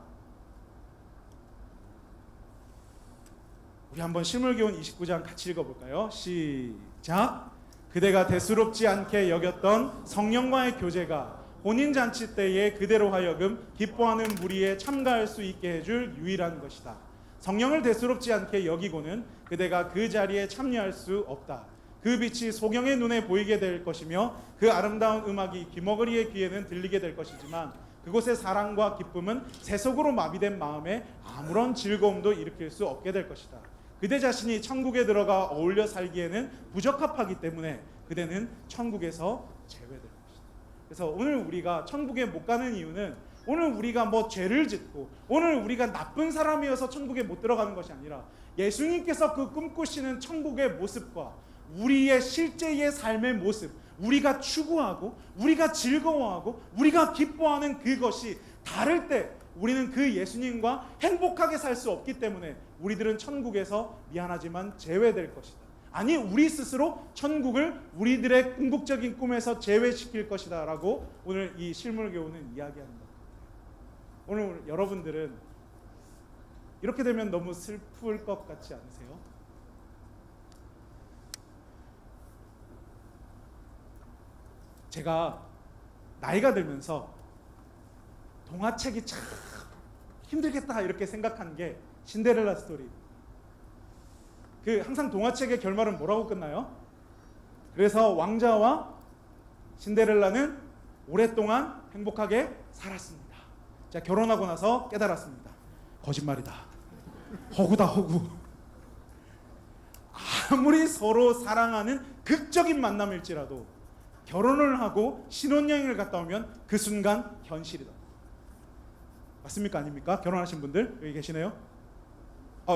우리 한번 실물교훈 29장 같이 읽어볼까요? 시작. 그대가 대수롭지 않게 여겼던 성령과의 교제가 혼인잔치 때에 그대로 하여금 기뻐하는 무리에 참가할 수 있게 해줄 유일한 것이다. 성령을 대수롭지 않게 여기고는 그대가 그 자리에 참여할 수 없다. 그 빛이 소경의 눈에 보이게 될 것이며 그 아름다운 음악이 귀머거리의 귀에는 들리게 될 것이지만 그곳의 사랑과 기쁨은 세속으로 마비된 마음에 아무런 즐거움도 일으킬 수 없게 될 것이다. 그대 자신이 천국에 들어가 어울려 살기에는 부적합하기 때문에 그대는 천국에서 제외될 것이다. 그래서 오늘 우리가 천국에 못 가는 이유는 오늘 우리가 뭐 죄를 짓고 오늘 우리가 나쁜 사람이어서 천국에 못 들어가는 것이 아니라 예수님께서 그 꿈꾸시는 천국의 모습과 우리의 실제의 삶의 모습, 우리가 추구하고 우리가 즐거워하고 우리가 기뻐하는 그것이 다를 때 우리는 그 예수님과 행복하게 살 수 없기 때문에 우리들은 천국에서 미안하지만 제외될 것이다. 아니, 우리 스스로 천국을 우리들의 궁극적인 꿈에서 제외시킬 것이다 라고 오늘 이 실물교훈은 이야기하는 겁니다. 오늘 여러분들은 이렇게 되면 너무 슬플 것 같지 않으세요? 제가 나이가 들면서 동화책이 참 힘들겠다 이렇게 생각한 게 신데렐라 스토리. 그 항상 동화책의 결말은 뭐라고 끝나요? 그래서 왕자와 신데렐라는 오랫동안 행복하게 살았습니다. 자, 결혼하고 나서 깨달았습니다. 거짓말이다. 허구다, 허구. 아무리 서로 사랑하는 극적인 만남일지라도 결혼을 하고 신혼여행을 갔다 오면 그 순간 현실이다. 맞습니까? 아닙니까? 결혼하신 분들 여기 계시네요?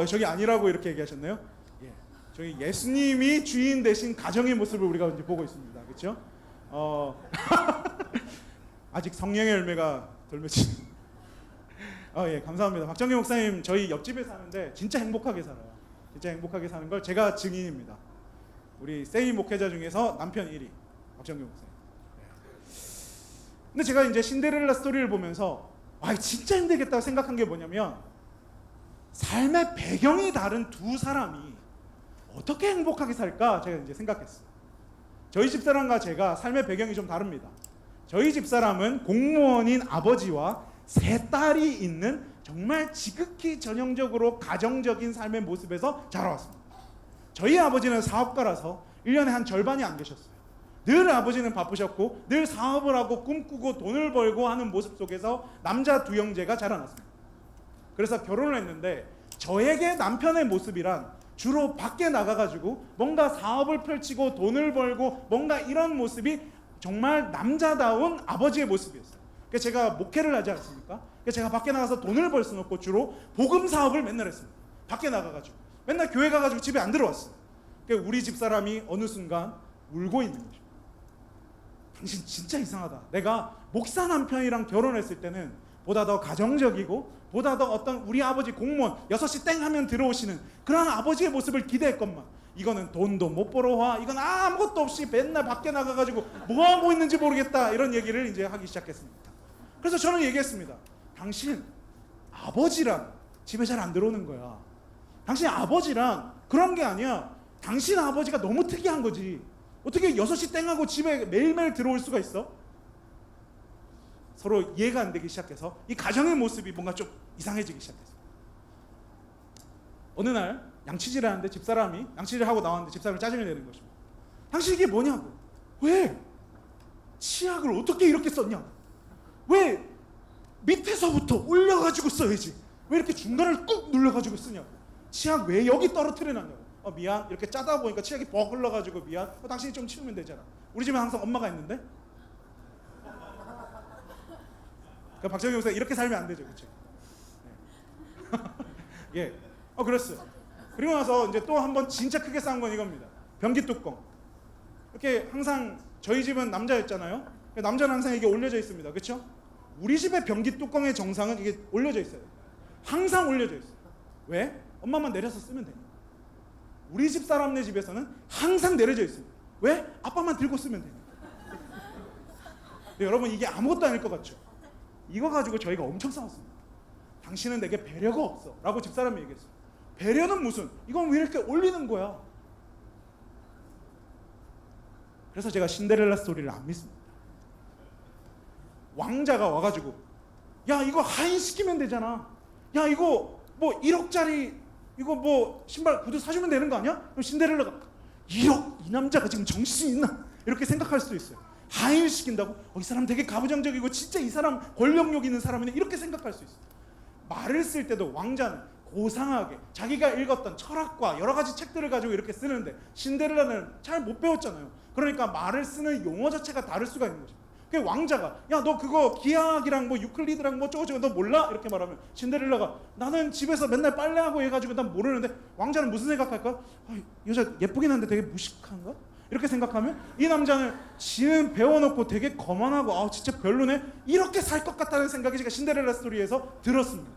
저기 아니라고 이렇게 얘기하셨네요? 예. 저희 예수님이 주인 되신 가정의 모습을 우리가 이제 보고 있습니다. 그렇죠? 아직 성령의 열매가 덜 맺힌. 예, 감사합니다. 박정기 목사님 저희 옆집에 사는데 진짜 행복하게 살아요. 진짜 행복하게 사는 걸 제가 증인입니다. 우리 세이 목회자 중에서 남편 1위 박정기 목사님. 근데 제가 이제 신데렐라 스토리를 보면서 진짜 힘들겠다고 생각한 게 뭐냐면 삶의 배경이 다른 두 사람이 어떻게 행복하게 살까 제가 이제 생각했어요. 저희 집사람과 제가 삶의 배경이 좀 다릅니다. 저희 집사람은 공무원인 아버지와 세 딸이 있는 정말 지극히 전형적으로 가정적인 삶의 모습에서 자라왔습니다. 저희 아버지는 사업가라서 1년에 한 절반이 안 계셨어요. 늘 아버지는 바쁘셨고 늘 사업을 하고 꿈꾸고 돈을 벌고 하는 모습 속에서 남자 두 형제가 자라났습니다. 그래서 결혼을 했는데 저에게 남편의 모습이란 주로 밖에 나가가지고 뭔가 사업을 펼치고 돈을 벌고 뭔가 이런 모습이 정말 남자다운 아버지의 모습이었어요. 그래서 제가 목회를 하지 않습니까? 그래서 제가 밖에 나가서 돈을 벌 수는 없고 주로 복음 사업을 맨날 했습니다. 밖에 나가가지고 맨날 교회 가가지고 집에 안 들어왔어요. 그러니까 우리 집사람이 어느 순간 울고 있는 거죠. 당신 진짜 이상하다. 내가 목사 남편이랑 결혼했을 때는 보다 더 가정적이고 보다 더 어떤 우리 아버지 공무원 6시 땡 하면 들어오시는 그런 아버지의 모습을 기대했건만 이거는 돈도 못 벌어 와. 이건 아무것도 없이 맨날 밖에 나가가지고 뭐하고 있는지 모르겠다. 이런 얘기를 이제 하기 시작했습니다. 그래서 저는 얘기했습니다. 당신 아버지랑 집에 잘 안 들어오는 거야. 당신 아버지랑 그런 게 아니야. 당신 아버지가 너무 특이한 거지. 어떻게 6시 땡하고 집에 매일매일 들어올 수가 있어? 서로 이해가 안 되기 시작해서 이 가정의 모습이 뭔가 좀 이상해지기 시작했어요. 어느 날 양치질을 하는데 집사람이 양치질을 하고 나왔는데 집사람이 짜증을 내는 것입니다. 당신 이게 뭐냐고. 왜 치약을 어떻게 이렇게 썼냐. 왜 밑에서부터 올려가지고 써야지. 왜 이렇게 중간을 꾹 눌러가지고 쓰냐고. 치약 왜 여기 떨어뜨려놨냐고. 미안. 이렇게 짜다 보니까 치약이 벅 흘러가지고 미안. 당신이 좀 치우면 되잖아. 우리 집에 항상 엄마가 있는데. 그러니까 박정희 목사 이렇게 살면 안 되죠, 그렇죠? 네. 예, 그랬어요. 그리고 나서 이제 또 한 번 진짜 크게 싸운 건 이겁니다. 변기 뚜껑. 이렇게 항상 저희 집은 남자였잖아요. 남자는 항상 이게 올려져 있습니다, 그렇죠? 우리 집의 변기 뚜껑의 정상은 이게 올려져 있어요. 항상 올려져 있어요. 왜? 엄마만 내려서 쓰면 돼요. 우리 집 사람네 집에서는 항상 내려져 있습니다. 왜? 아빠만 들고 쓰면 돼요. 네, 여러분 이게 아무것도 아닐 것 같죠? 이거 가지고 저희가 엄청 싸웠습니다. 당신은 내게 배려가 없어 라고 집사람이 얘기했어요. 배려는 무슨? 이건 왜 이렇게 올리는 거야? 그래서 제가 신데렐라 스토리를 안 믿습니다. 왕자가 와가지고 야 이거 하인시키면 되잖아. 야 이거 뭐 1억짜리 이거 뭐 신발 구두 사주면 되는 거 아니야? 그럼 신데렐라가 1억? 이 남자가 지금 정신이 있나? 이렇게 생각할 수도 있어요. 하인시킨다고? 이 사람 되게 가부장적이고 진짜 이 사람 권력욕 있는 사람이네 이렇게 생각할 수 있어요. 말을 쓸 때도 왕자는 고상하게 자기가 읽었던 철학과 여러 가지 책들을 가지고 이렇게 쓰는데 신데렐라는 잘 못 배웠잖아요. 그러니까 말을 쓰는 용어 자체가 다를 수가 있는 거죠. 그 왕자가 야 너 그거 기하학이랑 뭐 유클리드랑 뭐 저거 너 몰라? 이렇게 말하면 신데렐라가 나는 집에서 맨날 빨래하고 해가지고 난 모르는데 왕자는 무슨 생각할까? 여자 예쁘긴 한데 되게 무식한가? 이렇게 생각하면 이 남자는 지는 배워놓고 되게 거만하고 진짜 별로네 이렇게 살 것 같다는 생각이 제가 신데렐라 스토리에서 들었습니다.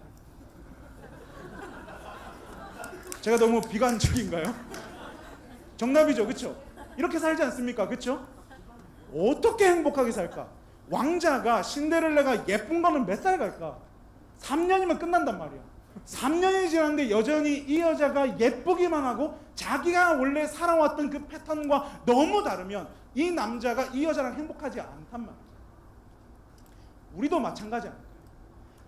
제가 너무 비관적인가요? 정답이죠, 그렇죠? 이렇게 살지 않습니까, 그렇죠? 어떻게 행복하게 살까? 왕자가 신데렐라가 예쁜 거는 몇 살 갈까? 3년이면 끝난단 말이야. 3년이 지났는데 여전히 이 여자가 예쁘기만 하고 자기가 원래 살아왔던 그 패턴과 너무 다르면 이 남자가 이 여자랑 행복하지 않단 말이야. 우리도 마찬가지 아닐까요?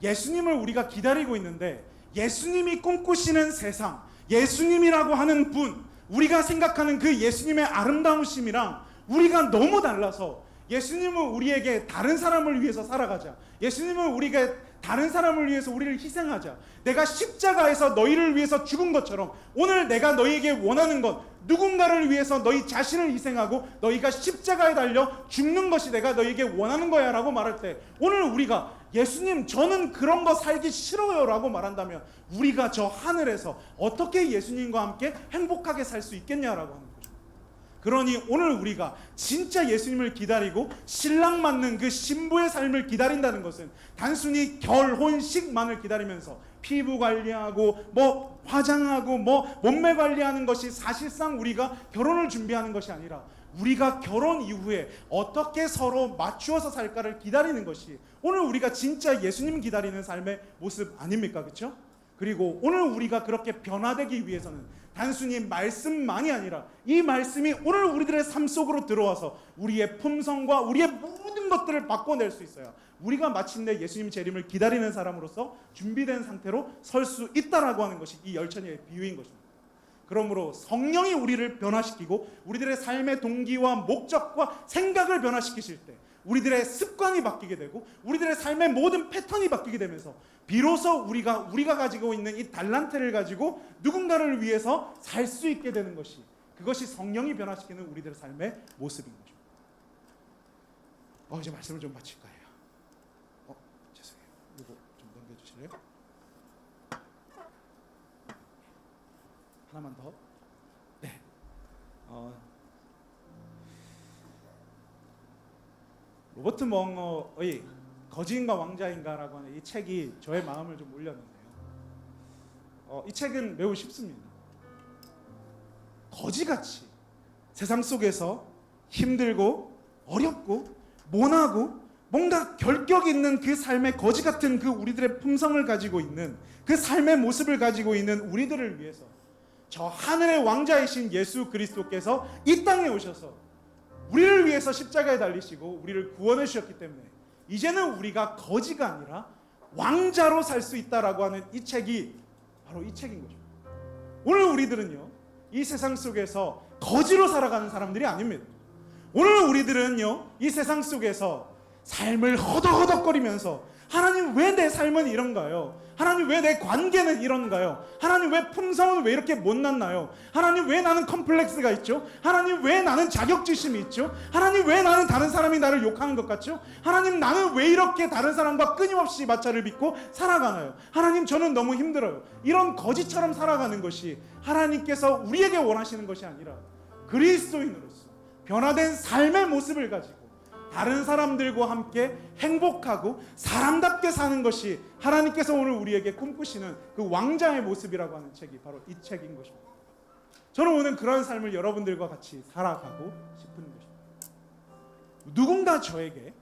예수님을 우리가 기다리고 있는데 예수님이 꿈꾸시는 세상, 예수님이라고 하는 분, 우리가 생각하는 그 예수님의 아름다우심이랑 우리가 너무 달라서 예수님은 우리에게 다른 사람을 위해서 살아가자. 예수님은 우리가 다른 사람을 위해서 우리를 희생하자. 내가 십자가에서 너희를 위해서 죽은 것처럼 오늘 내가 너희에게 원하는 건 누군가를 위해서 너희 자신을 희생하고 너희가 십자가에 달려 죽는 것이 내가 너희에게 원하는 거야 라고 말할 때 오늘 우리가 예수님 저는 그런 거 살기 싫어요 라고 말한다면 우리가 저 하늘에서 어떻게 예수님과 함께 행복하게 살 수 있겠냐라고 하는 거죠. 그러니 오늘 우리가 진짜 예수님을 기다리고 신랑 맞는 그 신부의 삶을 기다린다는 것은 단순히 결혼식만을 기다리면서 피부 관리하고 뭐 화장하고 뭐 몸매 관리하는 것이 사실상 우리가 결혼을 준비하는 것이 아니라 우리가 결혼 이후에 어떻게 서로 맞추어서 살까를 기다리는 것이 오늘 우리가 진짜 예수님 기다리는 삶의 모습 아닙니까? 그렇죠? 그리고 오늘 우리가 그렇게 변화되기 위해서는 단순히 말씀만이 아니라 이 말씀이 오늘 우리들의 삶 속으로 들어와서 우리의 품성과 우리의 모든 것들을 바꿔낼 수 있어요. 우리가 마침내 예수님 재림을 기다리는 사람으로서 준비된 상태로 설 수 있다라고 하는 것이 이 열천의 비유인 것입니다. 그러므로 성령이 우리를 변화시키고 우리들의 삶의 동기와 목적과 생각을 변화시키실 때 우리들의 습관이 바뀌게 되고 우리들의 삶의 모든 패턴이 바뀌게 되면서 비로소 우리가 가지고 있는 이 달란트를 가지고 누군가를 위해서 살 수 있게 되는 것이, 그것이 성령이 변화시키는 우리들의 삶의 모습인 것입니다. 이제 말씀을 좀 마칠 거예요. 죄송해요. 이거 좀 넘겨주실래요? 하나만 더. 네. 로버트 멍어의 거지인가 왕자인가라고 하는 이 책이 저의 마음을 좀 울렸는데요. 이 책은 매우 쉽습니다. 거지같이 세상 속에서 힘들고 어렵고 모나고 뭔가 결격 있는 그 삶의 거지 같은 그 우리들의 품성을 가지고 있는 그 삶의 모습을 가지고 있는 우리들을 위해서 저 하늘의 왕자이신 예수 그리스도께서 이 땅에 오셔서 우리를 위해서 십자가에 달리시고 우리를 구원해 주셨기 때문에 이제는 우리가 거지가 아니라 왕자로 살 수 있다라고 하는 이 책이 바로 이 책인 거죠. 오늘 우리들은요, 이 세상 속에서 거지로 살아가는 사람들이 아닙니다. 오늘 우리들은요, 이 세상 속에서 삶을 허덕허덕거리면서 하나님 왜 내 삶은 이런가요? 하나님 왜 내 관계는 이런가요? 하나님 왜 품성은 왜 이렇게 못났나요? 하나님 왜 나는 컴플렉스가 있죠? 하나님 왜 나는 자격지심이 있죠? 하나님 왜 나는 다른 사람이 나를 욕하는 것 같죠? 하나님 나는 왜 이렇게 다른 사람과 끊임없이 마찰을 빚고 살아가나요? 하나님 저는 너무 힘들어요. 이런 거지처럼 살아가는 것이 하나님께서 우리에게 원하시는 것이 아니라 그리스도인으로서 변화된 삶의 모습을 가지고 다른 사람들과 함께 행복하고 사람답게 사는 것이 하나님께서 오늘 우리에게 꿈꾸시는 그 왕자의 모습이라고 하는 책이 바로 이 책인 것입니다. 저는 오늘 그런 삶을 여러분들과 같이 살아가고 싶은 것입니다. 누군가 저에게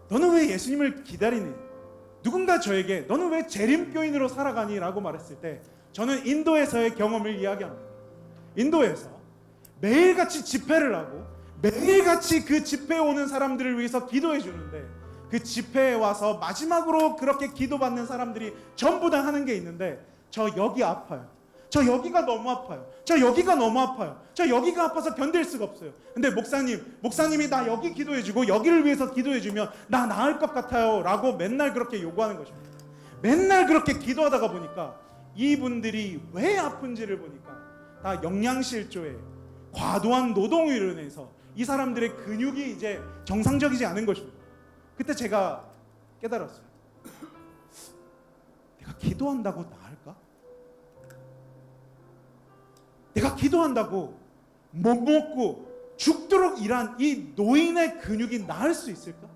너는 왜 예수님을 기다리니? 누군가 저에게 너는 왜 재림교인으로 살아가니? 라고 말했을 때 저는 인도에서의 경험을 이야기합니다. 인도에서 매일같이 집회를 하고 매일같이 그 집회에 오는 사람들을 위해서 기도해 주는데 그 집회에 와서 마지막으로 그렇게 기도받는 사람들이 전부 다 하는 게 있는데 저 여기 아파요. 저 여기가 너무 아파요. 저 여기가 너무 아파요. 저 여기가 아파서 견딜 수가 없어요. 근데 목사님이 나 여기 기도해 주고 여기를 위해서 기도해 주면 나 나을 것 같아요 라고 맨날 그렇게 요구하는 것입니다. 맨날 그렇게 기도하다가 보니까 이분들이 왜 아픈지를 보니까 다 영양실조에 과도한 노동으로 인해서 이 사람들의 근육이 이제 정상적이지 않은 것입니다. 그때 제가 깨달았어요. 내가 기도한다고 나을까? 내가 기도한다고 못 먹고 죽도록 일한 이 노인의 근육이 나을 수 있을까?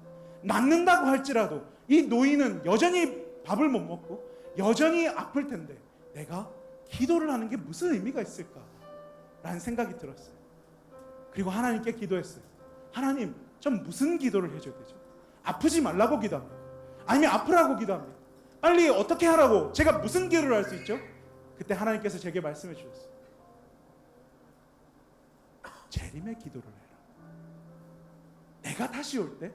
낫는다고 할지라도 이 노인은 여전히 밥을 못 먹고 여전히 아플 텐데 내가 기도를 하는 게 무슨 의미가 있을까? 라는 생각이 들었어요. 그리고 하나님께 기도했어요. 하나님, 전 무슨 기도를 해줘야 되죠? 아프지 말라고 기도합니다. 아니면 아프라고 기도합니다. 빨리 어떻게 하라고? 제가 무슨 기도를 할 수 있죠? 그때 하나님께서 제게 말씀해 주셨어요. 재림의 기도를 해라. 내가 다시 올 때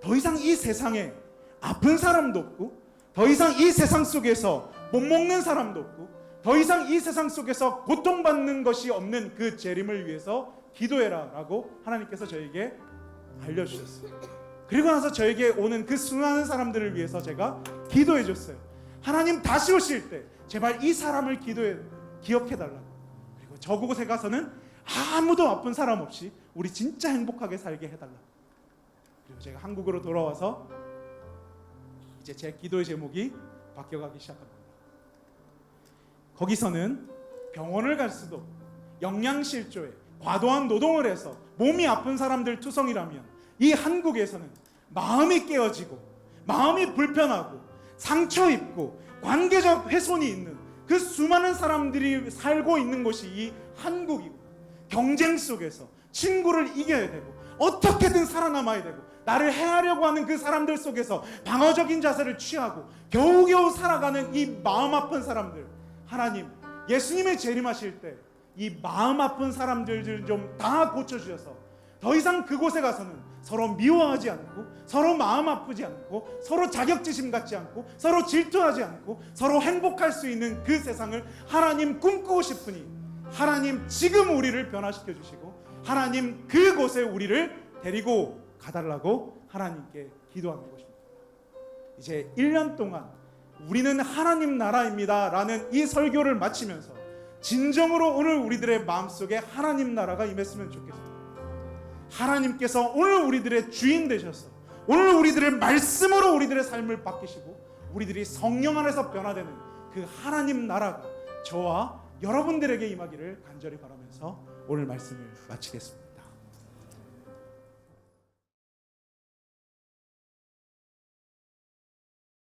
더 이상 이 세상에 아픈 사람도 없고 더 이상 이 세상 속에서 못 먹는 사람도 없고 더 이상 이 세상 속에서 고통받는 것이 없는 그 재림을 위해서 기도해라 라고 하나님께서 저에게 알려주셨어요. 그리고 나서 저에게 오는 그 수많은 사람들을 위해서 제가 기도해 줬어요. 하나님 다시 오실 때 제발 이 사람을 기억해달라고. 그리고 저곳에 가서는 아무도 아픈 사람 없이 우리 진짜 행복하게 살게 해달라고. 그리고 제가 한국으로 돌아와서 이제 제 기도의 제목이 바뀌어가기 시작합니다. 거기서는 병원을 갈 수도 없고 영양실조에 과도한 노동을 해서 몸이 아픈 사람들 투성이라면 이 한국에서는 마음이 깨어지고 마음이 불편하고 상처 입고 관계적 훼손이 있는 그 수많은 사람들이 살고 있는 곳이 이 한국이고 경쟁 속에서 친구를 이겨야 되고 어떻게든 살아남아야 되고 나를 해하려고 하는 그 사람들 속에서 방어적인 자세를 취하고 겨우겨우 살아가는 이 마음 아픈 사람들, 하나님 예수님의 재림하실 때 이 마음 아픈 사람들 좀 다 고쳐주셔서 더 이상 그곳에 가서는 서로 미워하지 않고 서로 마음 아프지 않고 서로 자격지심 갖지 않고 서로 질투하지 않고 서로 행복할 수 있는 그 세상을 하나님 꿈꾸고 싶으니 하나님 지금 우리를 변화시켜 주시고 하나님 그곳에 우리를 데리고 가달라고 하나님께 기도하는 것입니다. 이제 1년 동안 우리는 하나님 나라입니다 라는 이 설교를 마치면서 진정으로 오늘 우리들의 마음속에 하나님 나라가 임했으면 좋겠습니다. 하나님께서 오늘 우리들의 주인 되셔서 오늘 우리들의 말씀으로 우리들의 삶을 바뀌시고 우리들이 성령 안에서 변화되는 그 하나님 나라가 저와 여러분들에게 임하기를 간절히 바라면서 오늘 말씀을 마치겠습니다.